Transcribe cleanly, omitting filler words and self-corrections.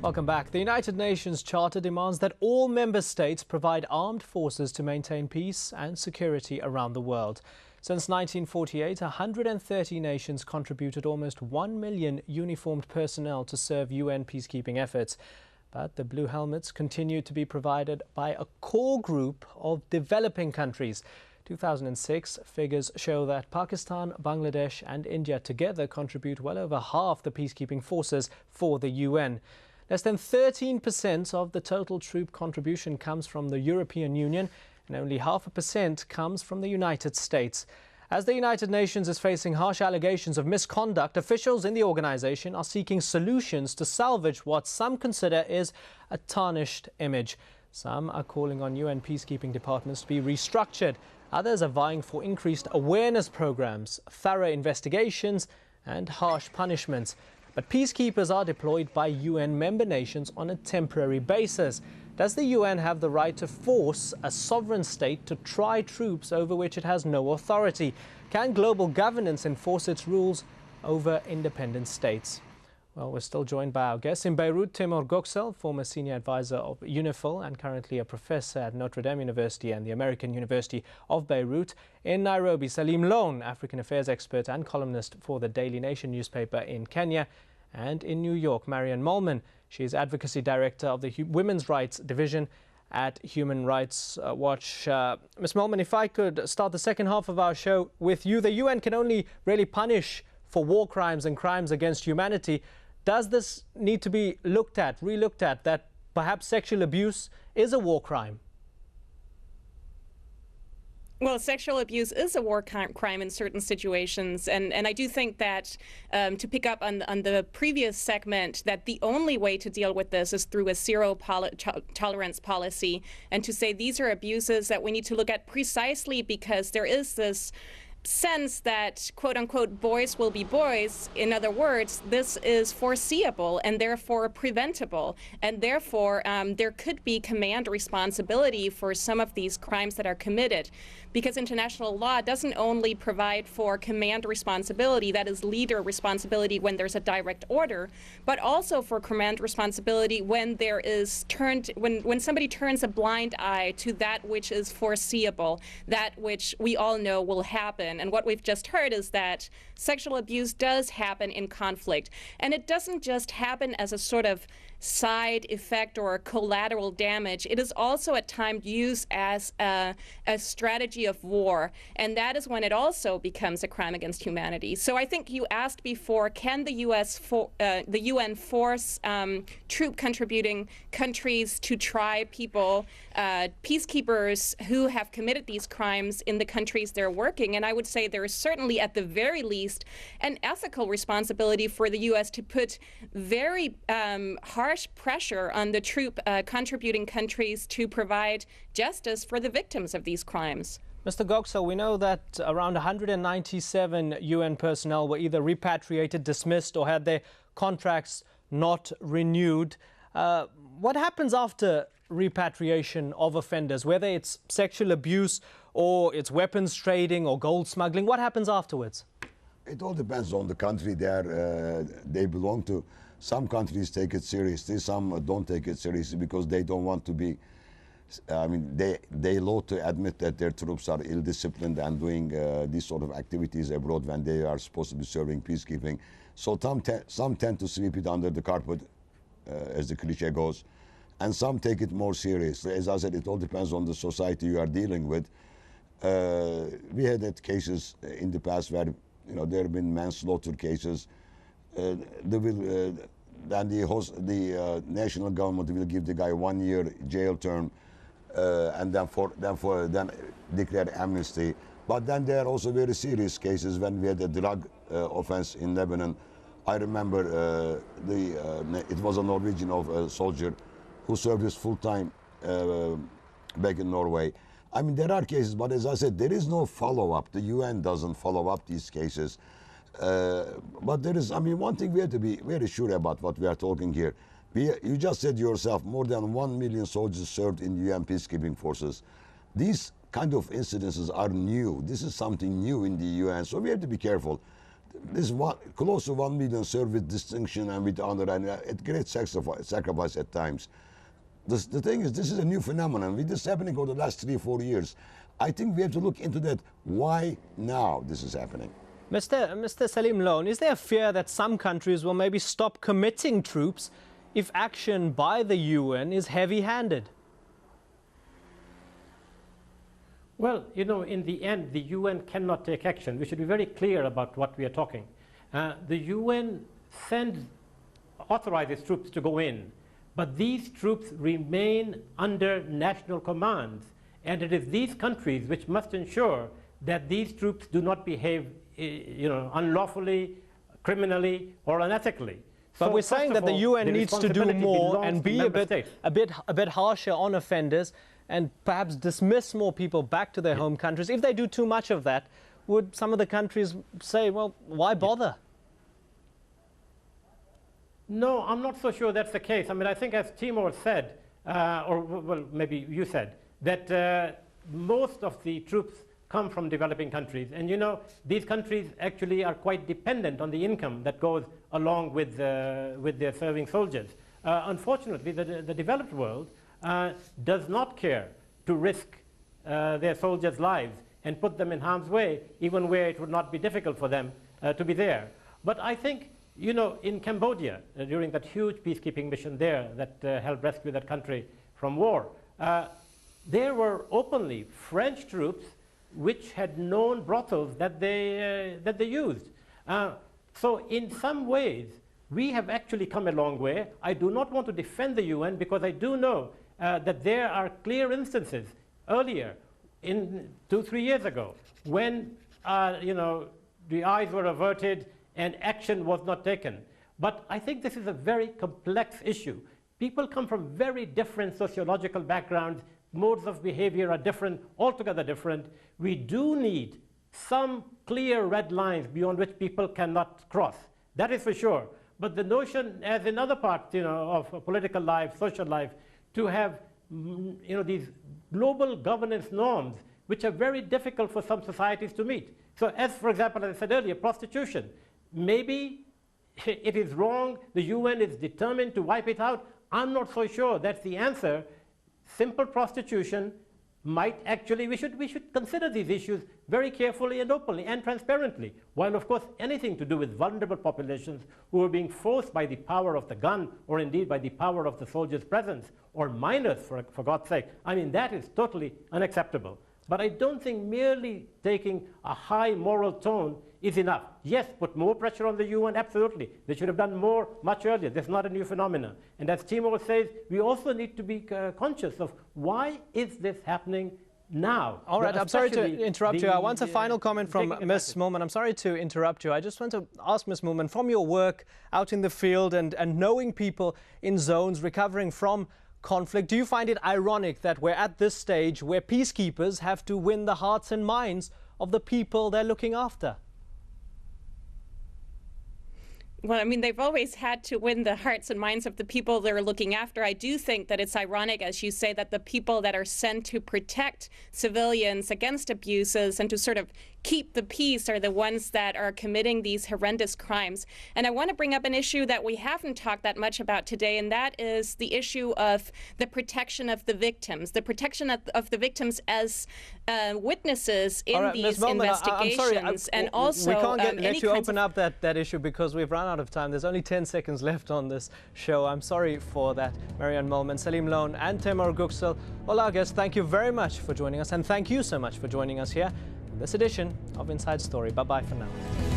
Welcome back. The United Nations Charter demands that all member states provide armed forces to maintain peace and security around the world. Since 1948, 130 nations contributed almost 1 million uniformed personnel to serve UN peacekeeping efforts. But the Blue Helmets continue to be provided by a core group of developing countries. 2006 figures show that Pakistan, Bangladesh and India together contribute well over half the peacekeeping forces for the UN. Less than 13% of the total troop contribution comes from the European Union and only 0.5% comes from the United States. As the United Nations is facing harsh allegations of misconduct, officials in the organization are seeking solutions to salvage what some consider is a tarnished image. Some are calling on UN peacekeeping departments to be restructured. Others are vying for increased awareness programs, thorough investigations and harsh punishments. But peacekeepers are deployed by UN member nations on a temporary basis. Does the UN have the right to force a sovereign state to try troops over which it has no authority? Can global governance enforce its rules over independent states? Well, we're still joined by our guests in Beirut, Timur Göksel, former senior advisor of UNIFIL and currently a professor at Notre Dame University and the American University of Beirut. In Nairobi, Salim Lone, African affairs expert and columnist for the Daily Nation newspaper in Kenya. And in New York, Marian Molman. She is advocacy director of the Women's Rights Division at Human Rights Watch. Ms. Molman, if I could start the second half of our show with you. The UN can only really punish for war crimes and crimes against humanity. Does this need to be looked at, re-looked at, that perhaps sexual abuse is a war crime? Well, sexual abuse is a war crime in certain situations, and I do think that, to pick up on the previous segment, that the only way to deal with this is through a zero-tolerance policy, and to say these are abuses that we need to look at precisely because there is this sense that, quote-unquote, boys will be boys. In other words, this is foreseeable and therefore preventable, and therefore there could be command responsibility for some of these crimes that are committed, because international law doesn't only provide for command responsibility, that is leader responsibility when there's a direct order, but also for command responsibility when there is when somebody turns a blind eye to that which is foreseeable, that which we all know will happen. And what we've just heard is that sexual abuse does happen in conflict. And it doesn't just happen as a sort of side effect or collateral damage. It is also at times used as a strategy of war. And that is when it also becomes a crime against humanity. So I think you asked before, can the UN force troop contributing countries to try people, peacekeepers who have committed these crimes in the countries they're working? And I would say there is certainly, at the very least, an ethical responsibility for the U.S. to put very harsh pressure on the troop contributing countries to provide justice for the victims of these crimes. Mr. Göksel, we know that around 197 UN personnel were either repatriated, dismissed, or had their contracts not renewed. What happens after repatriation of offenders, whether it's sexual abuse or it's weapons trading or gold smuggling? What happens afterwards? It all depends on the country they belong to. Some countries take it seriously, some don't take it seriously because they don't want to be, they loathe to admit that their troops are ill-disciplined and doing these sort of activities abroad when they are supposed to be serving peacekeeping. So some tend to sweep it under the carpet, as the cliche goes, and some take it more seriously. As I said, it all depends on the society you are dealing with. We had cases in the past where there have been manslaughter cases. Then the national government will give the guy 1 year jail term and then declare amnesty. But then there are also very serious cases. When we had a drug offense in Lebanon, I remember it was a Norwegian soldier who served his full time back in Norway. I mean, there are cases, but as I said, there is no follow-up. The UN doesn't follow up these cases. But there is, one thing we have to be very sure about what we are talking here. You just said yourself, more than 1 million soldiers served in UN peacekeeping forces. These kind of incidences are new. This is something new in the UN, so we have to be careful. this one close to 1 million served with distinction and with honor, and at great sacrifice at times. The thing is, this is a new phenomenon. With this happening over the last 3-4 years, I think we have to look into that. Why now this is happening? Mr. Salim Lone, is there a fear that some countries will maybe stop committing troops if action by the UN is heavy-handed? Well, you know, in the end, the UN cannot take action. We should be very clear about what we are talking. The UN authorizes troops to go in, but these troops remain under national commands. And it is these countries which must ensure that these troops do not behave unlawfully, criminally, or unethically. But we're saying that the UN needs to do more and be a bit harsher on offenders and perhaps dismiss more people back to their home countries. If they do too much of that, would some of the countries say, well, why bother? No, I'm not so sure that's the case. I mean, I think as Timur said, or well, maybe you said, that most of the troops come from developing countries. And you know, these countries actually are quite dependent on the income that goes along with their serving soldiers. Unfortunately, the developed world does not care to risk their soldiers' lives and put them in harm's way, even where it would not be difficult for them to be there. But I think, you know, in Cambodia, during that huge peacekeeping mission there that helped rescue that country from war, there were openly French troops which had known brothels that they used. So in some ways, we have actually come a long way. I do not want to defend the UN because I do know that there are clear instances earlier, in 2-3 years ago, when the eyes were averted and action was not taken. But I think this is a very complex issue. People come from very different sociological backgrounds. Modes of behavior are different, altogether different. We do need some clear red lines beyond which people cannot cross. That is for sure. But the notion, as in other parts of political life, social life, to have these global governance norms which are very difficult for some societies to meet. So as, for example, as I said earlier, prostitution. Maybe it is wrong, the UN is determined to wipe it out. I'm not so sure that's the answer. Simple prostitution might actually, we should consider these issues very carefully and openly and transparently. While of course anything to do with vulnerable populations who are being forced by the power of the gun or indeed by the power of the soldier's presence, or minors for God's sake, I mean that is totally unacceptable. But I don't think merely taking a high moral tone is enough. Yes, put more pressure on the UN, absolutely. They should have done more much earlier. This is not a new phenomenon. And as Timur says, we also need to be conscious of why is this happening now. All right, I'm sorry to interrupt you. I want a final comment from Ms. Moolman. I'm sorry to interrupt you. I just want to ask Ms. Moolman, from your work out in the field and knowing people in zones recovering from conflict, do you find it ironic that we're at this stage where peacekeepers have to win the hearts and minds of the people they're looking after? Well, I mean, they've always had to win the hearts and minds of the people they're looking after. I do think that it's ironic, as you say, that the people that are sent to protect civilians against abuses and to sort of keep the peace are the ones that are committing these horrendous crimes. And I want to bring up an issue that we haven't talked that much about today, and that is the issue of the protection of the victims, the protection of the victims as witnesses in these investigations. And also, we can't let you open up that issue because we've run out of time. There's only 10 seconds left on this show. I'm sorry for that. Marianne Moolman, Salim Lone, and Timur Göksel. Well, our guests, thank you very much for joining us, and thank you so much for joining us here in this edition of Inside Story. Bye-bye for now.